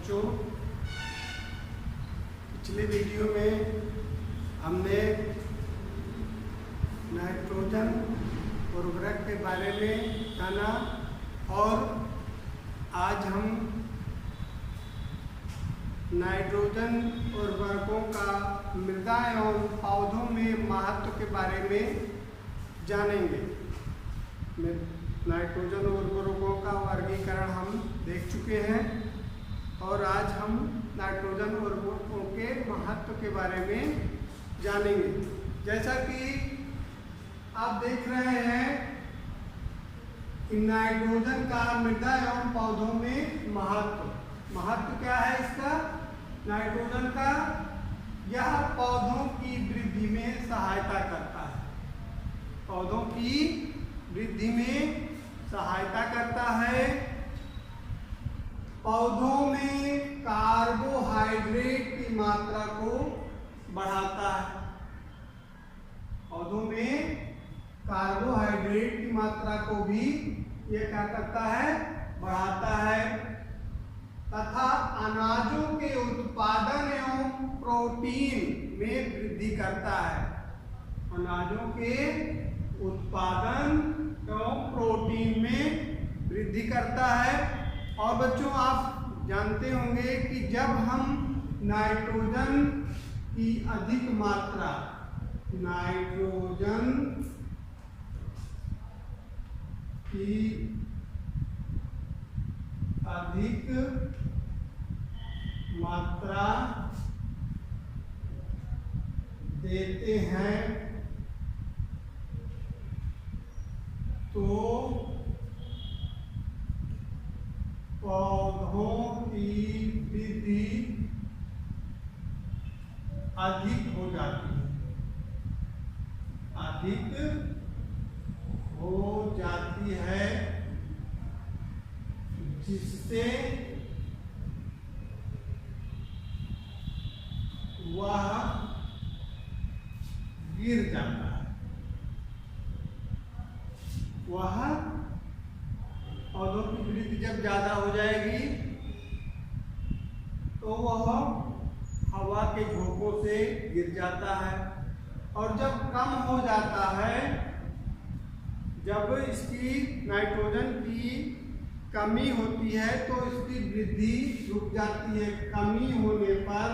बच्चों, पिछले वीडियो में हमने नाइट्रोजन उर्वरक के बारे में जाना और आज हम नाइट्रोजन उर्वरकों का मृदा एवं पौधों में महत्व के बारे में जानेंगे। नाइट्रोजन उर्वरकों का वर्गीकरण हम देख चुके हैं और आज हम नाइट्रोजन उर्वरकों के महत्व के बारे में जानेंगे। जैसा कि आप देख रहे हैं कि नाइट्रोजन का मृदा एवं पौधों में महत्व क्या है इसका? नाइट्रोजन का यह पौधों की वृद्धि में सहायता करता है। पौधों की वृद्धि में सहायता करता है। पौधों में कार्बोहाइड्रेट की मात्रा को बढ़ाता है। पौधों में कार्बोहाइड्रेट की मात्रा को भी ये क्या करता है? बढ़ाता है तथा अनाजों के उत्पादन एवं प्रोटीन में वृद्धि करता है। अनाजों के उत्पादन एवं प्रोटीन में वृद्धि करता है। और बच्चों, आप जानते होंगे कि जब हम नाइट्रोजन की अधिक मात्रा देते हैं तो पौधों की वृद्धि अधिक हो जाती है, जिससे वह गिर जाता है। पौधों की वृद्धि जब ज्यादा हो जाएगी तो वह हवा के झोंकों से गिर जाता है और जब कम हो जाता है, जब इसकी नाइट्रोजन की कमी होती है तो इसकी वृद्धि रुक जाती है। कमी होने पर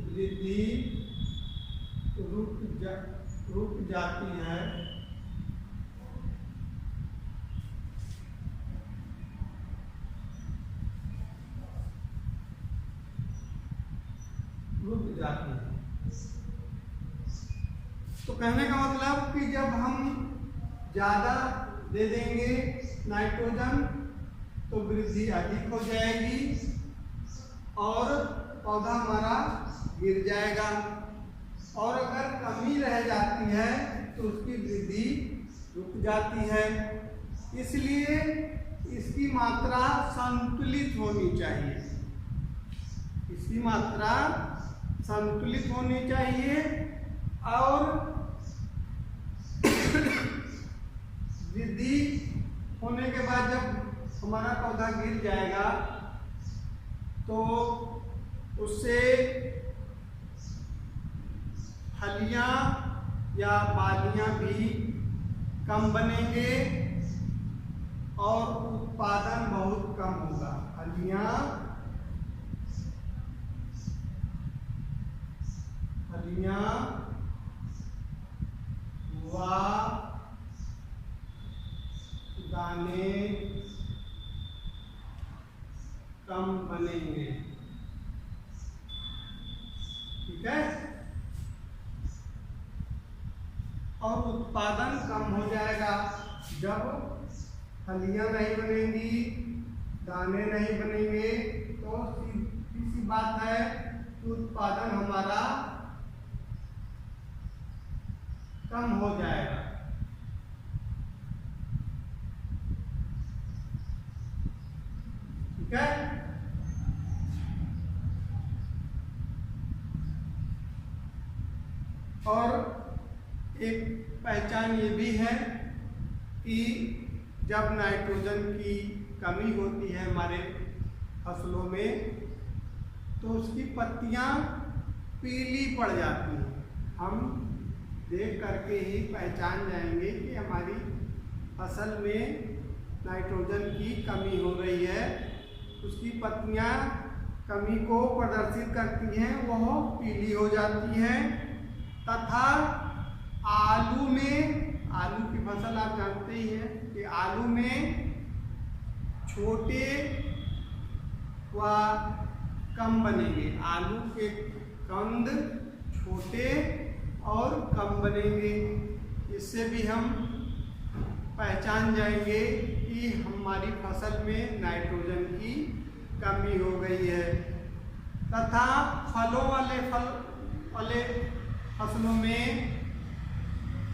वृद्धि रुक जाती है। तो कहने का मतलब कि जब हम ज्यादा दे देंगे नाइट्रोजन तो वृद्धि अधिक हो जाएगी और पौधा हमारा गिर जाएगा। और अगर कमी रह जाती है तो उसकी वृद्धि रुक जाती है। इसलिए इसकी मात्रा संतुलित होनी चाहिए। और वृद्धि होने के बाद जब हमारा पौधा गिर जाएगा तो उससे फलियां या बालियां भी कम बनेंगे और उत्पादन बहुत कम होगा। फलियां व दाने कम बनेंगे। ठीक है? और उत्पादन कम हो जाएगा। जब फलियां नहीं बनेंगी, दाने नहीं बनेंगे तो सीधी सी बात है कि उत्पादन हमारा कम हो जाएगा। ठीक है? और एक पहचान ये भी है कि जब नाइट्रोजन की कमी होती है हमारे फसलों में तो उसकी पत्तियां पीली पड़ जाती हैं। हम देख करके ही पहचान जाएंगे कि हमारी फसल में नाइट्रोजन की कमी हो रही है। उसकी पत्तियां कमी को प्रदर्शित करती हैं, वह पीली हो जाती हैं। तथा आलू में, आलू की फसल आप जानते ही हैं कि आलू में छोटे व कम बनेंगे, आलू के कंद छोटे और कम बनेंगे। इससे भी हम पहचान जाएंगे कि हमारी फसल में नाइट्रोजन की कमी हो गई है। तथा फलों वाले फसलों में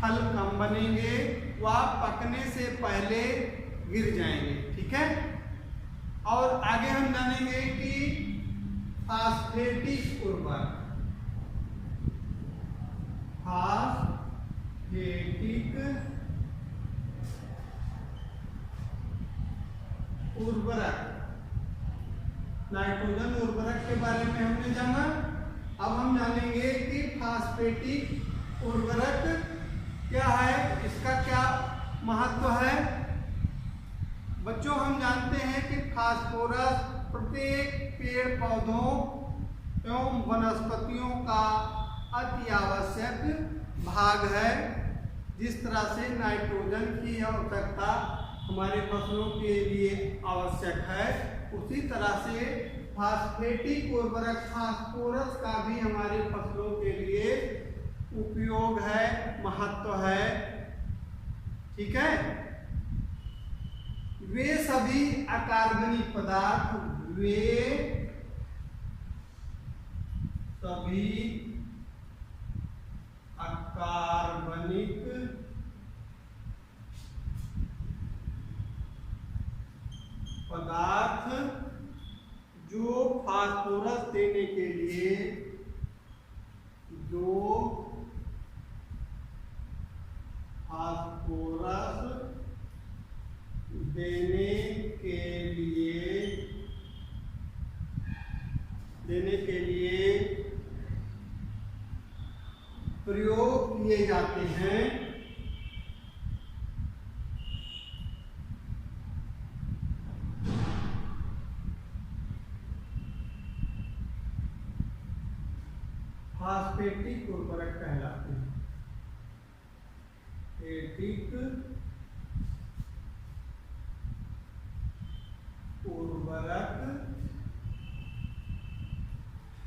फल कम बनेंगे व पकने से पहले गिर जाएंगे। ठीक है। और आगे हम जानेंगे कि फास्फेटिक उर्वरक, फास्फेटिक उर्वरक, नाइट्रोजन उर्वरक के बारे में हमने जाना। अब हम जानेंगे कि फास्फेटिक उर्वरक क्या है, इसका क्या महत्व है। बच्चों, हम जानते हैं कि फास्फोरस प्रत्येक पेड़ पौधों एवं वनस्पतियों का अति आवश्यक भाग है। जिस तरह से नाइट्रोजन की आवश्यकता हमारे फसलों के लिए आवश्यक है, उसी तरह से फास्फेटिक उर्वरक फास्फोरस का भी हमारे फसलों के लिए उपयोग है, महत्व है। ठीक है। वे सभी अकार्बनिक पदार्थ, वे सभी अकार्बनिक पदार्थ जो फास्फोरस देने के लिए, जो फास्फोरस देने के लिए प्रयोग किए जाते हैं, फास्फेटिक उर्वरक कहलाते हैं। फास्फेटिक उर्वरक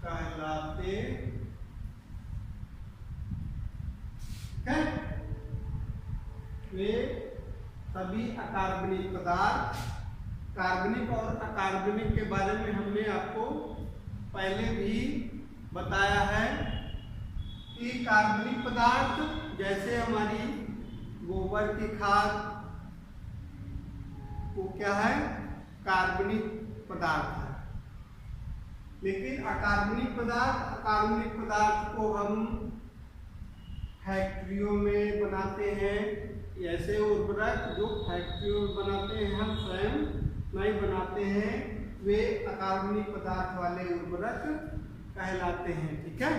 कहलाते हैं। वे सभी अकार्बनिक पदार्थ, कार्बनिक और अकार्बनिक के बारे में हमने आपको पहले भी बताया है कि कार्बनिक पदार्थ जैसे हमारी गोबर की खाद, वो क्या है, कार्बनिक पदार्थ है। लेकिन अकार्बनिक पदार्थ को हम फैक्ट्रियों में बनाते हैं। ऐसे उर्वरक जो फैक्ट्रियों में बनाते हैं, हम स्वयं नहीं बनाते हैं, वे अकार्बनिक पदार्थ वाले उर्वरक कहलाते हैं। ठीक है।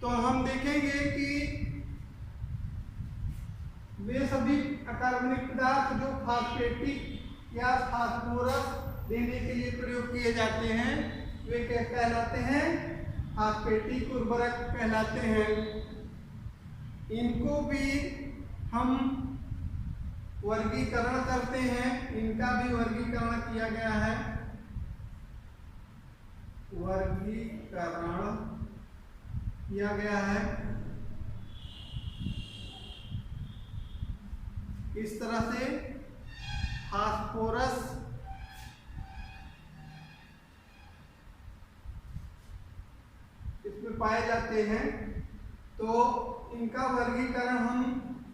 तो हम देखेंगे कि वे सभी अकार्बनिक पदार्थ जो फास्फेटिक या फास्फोरस देने के लिए प्रयोग किए जाते हैं, वे क्या कहलाते हैं, फास्फेटिक उर्वरक कहलाते हैं। इनको भी हम वर्गीकरण करते हैं, इनका भी वर्गीकरण किया गया है। वर्गीकरण किया गया है इस तरह से। फास्फोरस इसमें पाए जाते हैं, तो इनका वर्गीकरण हम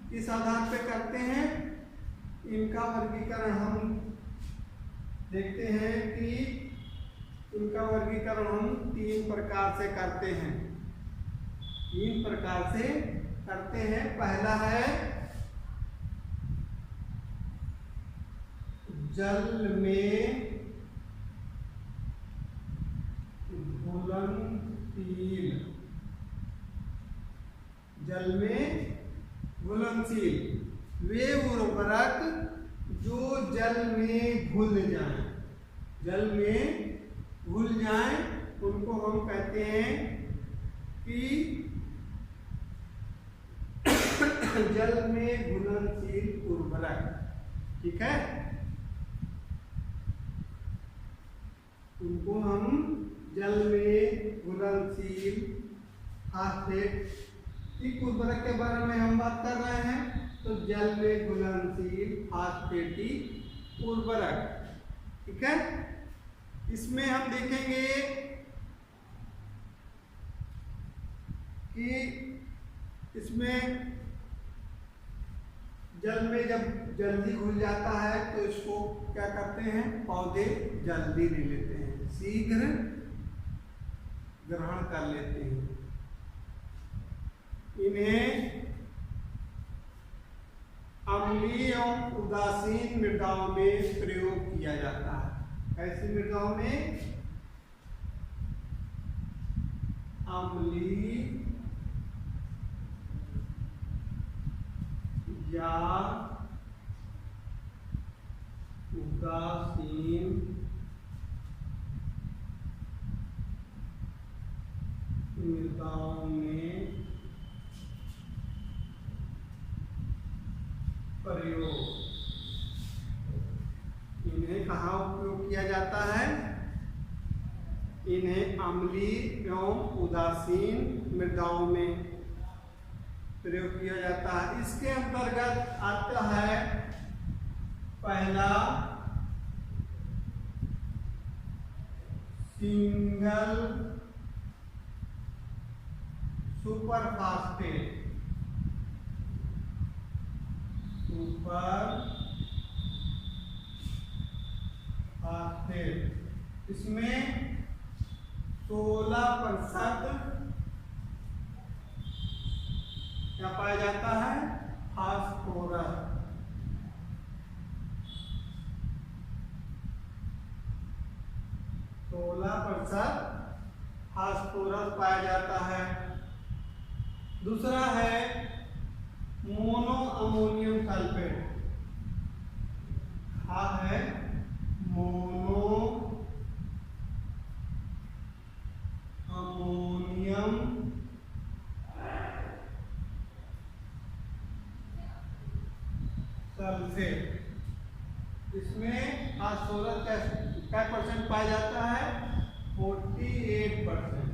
किस आधार पे करते हैं। इनका वर्गीकरण हम देखते हैं कि इनका वर्गीकरण हम 3 प्रकार से करते हैं। 3 प्रकार से करते हैं। पहला है जल में घुलनशील, जल में घुलनशील वे उर्वरक जो जल में घुल जाएं, जल में घुल जाएं उनको हम कहते हैं कि जल में घुलनशील उर्वरक। ठीक है, उनको हम जल में घुलनशील फास्फेटिक उर्वरक के बारे में हम बात कर रहे हैं। तो जल में घुलनशील फास्फेटिक उर्वरक। ठीक है, इसमें हम देखेंगे कि इसमें जल में जब जल्दी घुल जाता है तो इसको क्या करते हैं, पौधे जल्दी ले लेते हैं, शीघ्र ग्रहण कर लेते हैं। इन्हें अम्लीय एवं उदासीन मृदाओं में प्रयोग किया जाता है। कैसी मृदाओं में? अम्लीय या उदासीन मृदाओं में प्रयोग। इन्हें कहाँ उपयोग किया जाता है? इन्हें अम्लीय एवं उदासीन मृदाओं में प्रयोग किया जाता है। इसके अंतर्गत आता है पहला single super phosphate, super phosphate. इसमें 16% क्या पाया जाता है? फास्फोरस। 16% फास्फोरस पाया जाता है। दूसरा है मोनो अमोनियम सल्फेट, है मोनो अमोनियम सल्फेट। इसमें फास्फोरस क्या परसेंट पाया जाता है? 48%।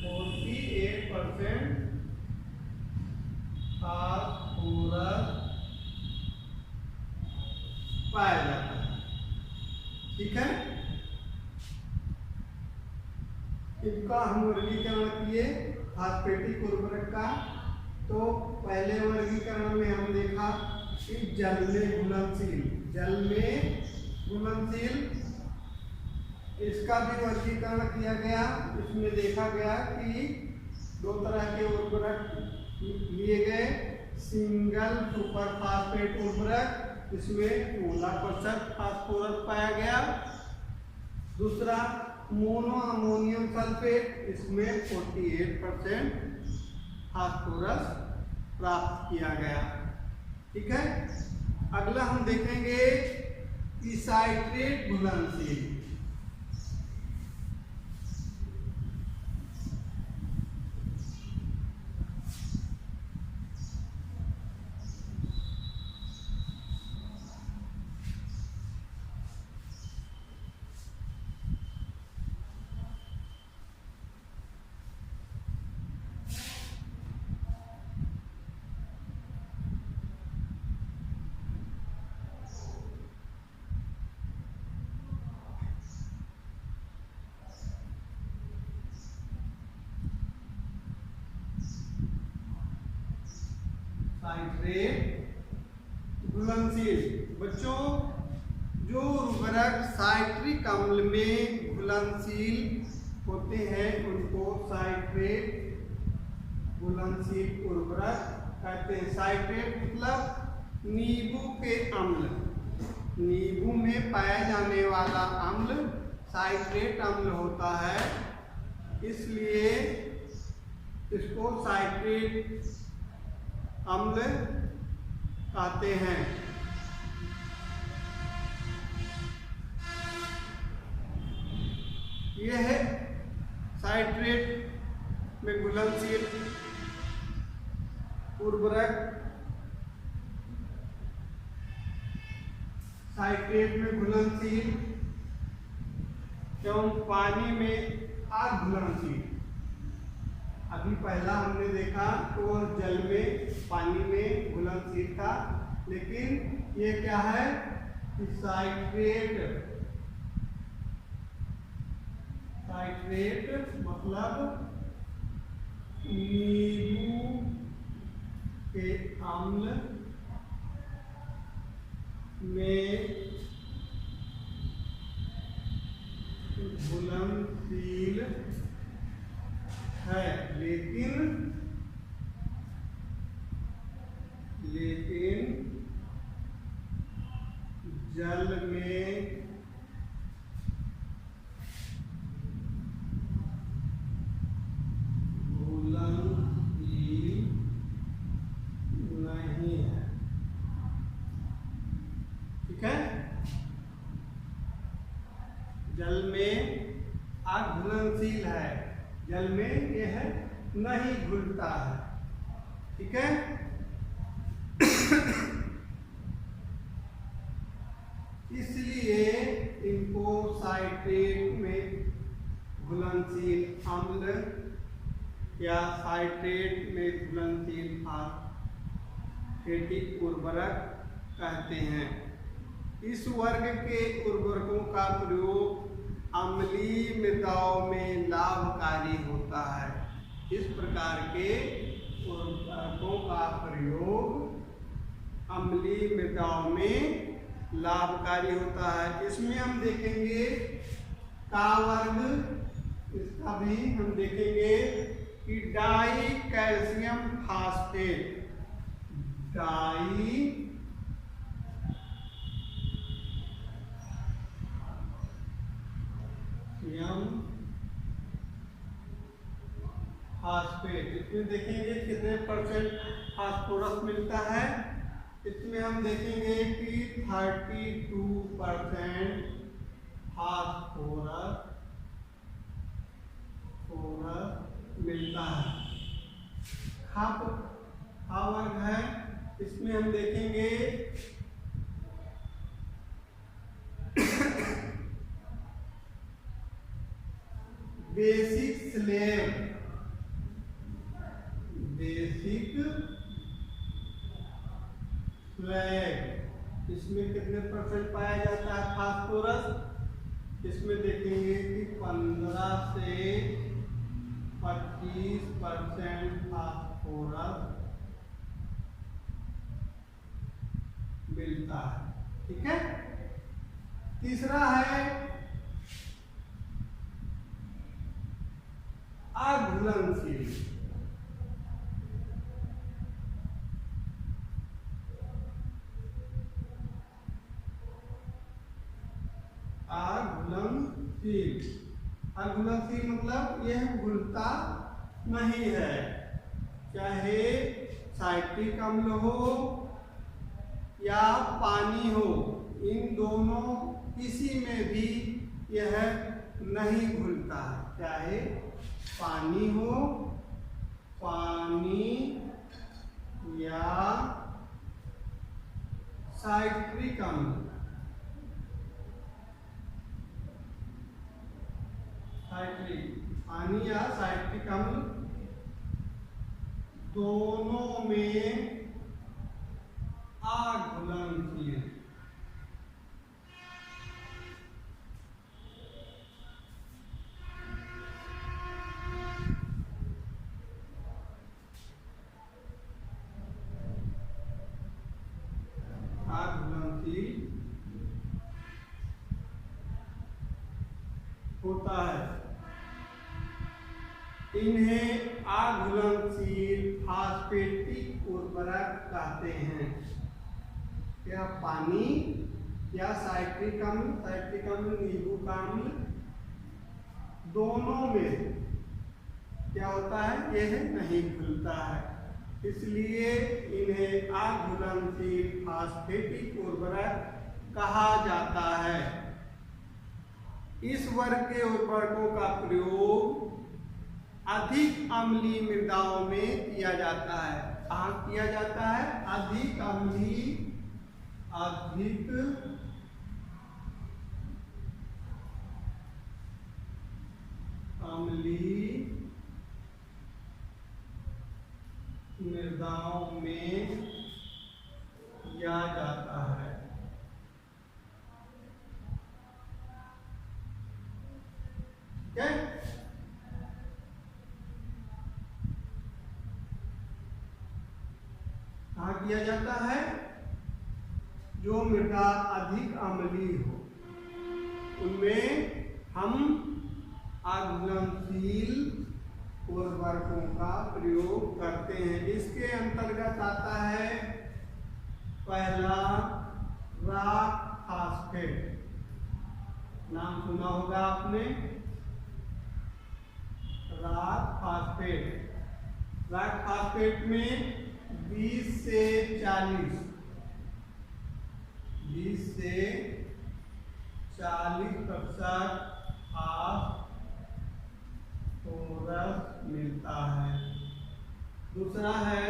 48% फास्फोरस पाया जाता है। ठीक है, इनका हम वर्गीकरण किए फास्फेटिक उर्वरक का। तो पहले वर्गीकरण में हम देखा कि जल में घुलनशील, जल में घुलनशील, इसका भी वर्गीकरण किया गया। इसमें देखा गया कि दो तरह के उर्वरक लिए गए। सिंगल सुपर फास्फेट उर्वरक, इसमें 16% फास्फोरस पाया गया। दूसरा मोनो अमोनियम सल्फेट, इसमें 48% फास्फोरस प्राप्त किया गया। ठीक है, अगला हम देखेंगे कि साइट्रेट घुलनशील। साइट्रेट घुलनशील। बच्चों, जो उर्वरक साइट्रिक अम्ल में घुलनशील होते हैं उनको साइट्रेट घुलनशील उर्वरक कहते हैं। साइट्रेट मतलब नींबू के अम्ल, नींबू में पाया जाने वाला अम्ल साइट्रेट अम्ल होता है, इसलिए इसको साइट्रेट अम्ल कहते हैं। यह है साइट्रेट में घुलनशील उर्वरक, साइट्रेट में घुलनशील एवं पानी में अघुलनशील। अभी पहला हमने देखा तो जल में पानी में घुलनशील था, लेकिन ये क्या है कि साइट्रेट मतलब नींबू के अम्ल में घुलनशील है, लेकिन जल में घुलनशील नहीं है। ठीक है, जल में अघुलनशील है, जल में यह नहीं घुलता है। ठीक है, इसलिए इनको साइट्रेट में घुलनशील अम्ल या साइट्रेट में घुलनशील फॉस्फेटिक उर्वरक कहते हैं। इस वर्ग के उर्वरकों का प्रयोग अम्लीय मृदाओं में लाभकारी होता है। इस प्रकार के उर्वरकों का प्रयोग अम्लीय मृदाओं में लाभकारी होता है। इसमें हम देखेंगे का वर्ग, इसका भी हम देखेंगे कि di calcium phosphate, di phosphate, इसमें देखेंगे कितने परसेंट फास्फोरस मिलता है। इसमें हम देखेंगे कि 32% फास्फोरस मिलता है। खा वर्ग है, इसमें हम देखेंगे बेसिक स्लैब, इसमें कितने परसेंट पाया जाता है फास्फोरस। इसमें देखेंगे कि 15 से 25% फास्फोरस मिलता है। ठीक है, तीसरा है अघुलनशील। अघुलनशील मतलब यह घुलता नहीं है, चाहे साइट्रिक अम्ल हो या पानी हो, इन दोनों किसी में भी यह नहीं घुलता है। चाहे पानी हो, पानी या साइट्रिक अम्ल, पानी या साइट्रिक अम्ल दोनों में अघुलनशील। होता है। इन्हें अघुलनशील फास्फेटिक उर्वरक कहते हैं। क्या पानी या साइट्रिक अम्ल नींबू का अम्ल दोनों में क्या होता है, यह नहीं घुलता है, इसलिए इन्हें अघुलनशील फास्फेटिक उर्वरक कहा जाता है। इस वर्ग के उर्वरकों का प्रयोग अधिक अम्लीय मृदाओं में किया जाता है। कहाँ किया जाता है? अधिक अम्लीय मृदाओं में किया जाता है। ठीक है? कहाँ किया जाता है? जो मृदा अधिक अम्लीय हो उनमें हम अघुलनशील उर्वरकों का प्रयोग करते हैं। इसके अंतर्गत आता है पहला रॉक फास्फेट, नाम सुना होगा आपने, रॉक फास्फेट। रॉक फास्फेट में 20 से 40% फास्फोरस मिलता है। दूसरा है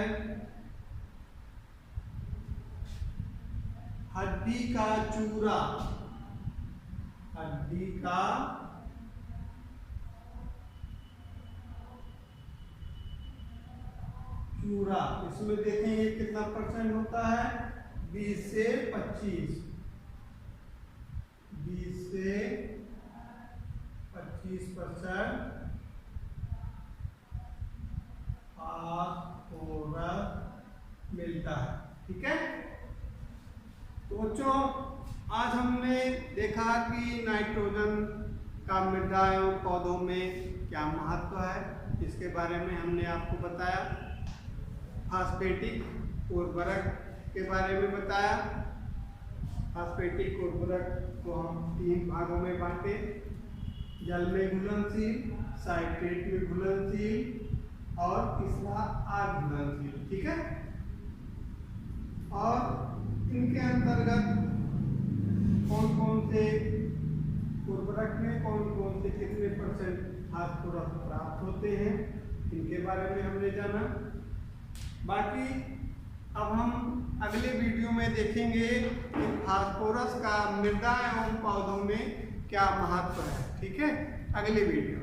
हड्डी का चूरा, इसमें देखेंगे कितना परसेंट होता है, 20 से 25% फास्फोरस मिलता है। ठीक है, तो बच्चों आज हमने देखा कि नाइट्रोजन का मृदा एवं पौधों में क्या महत्व है, इसके बारे में हमने आपको बताया। फास्फेटिक उर्वरक के बारे में बताया। फास्फेटिक उर्वरक को हम 3 भागों में बांटे, जल में घुलनशील, साइट्रेट में घुलनशील और तीसरा अघुलनशील। ठीक है, और इनके अंतर्गत कौन कौन से उर्वरक में कौन से कितने परसेंट फास्फोरस प्राप्त होते हैं, इनके बारे में हमने जाना। बाकी अब हम अगले वीडियो में देखेंगे कि फास्फोरस का मृदा एवं पौधों में क्या महत्व है। ठीक है, अगले वीडियो।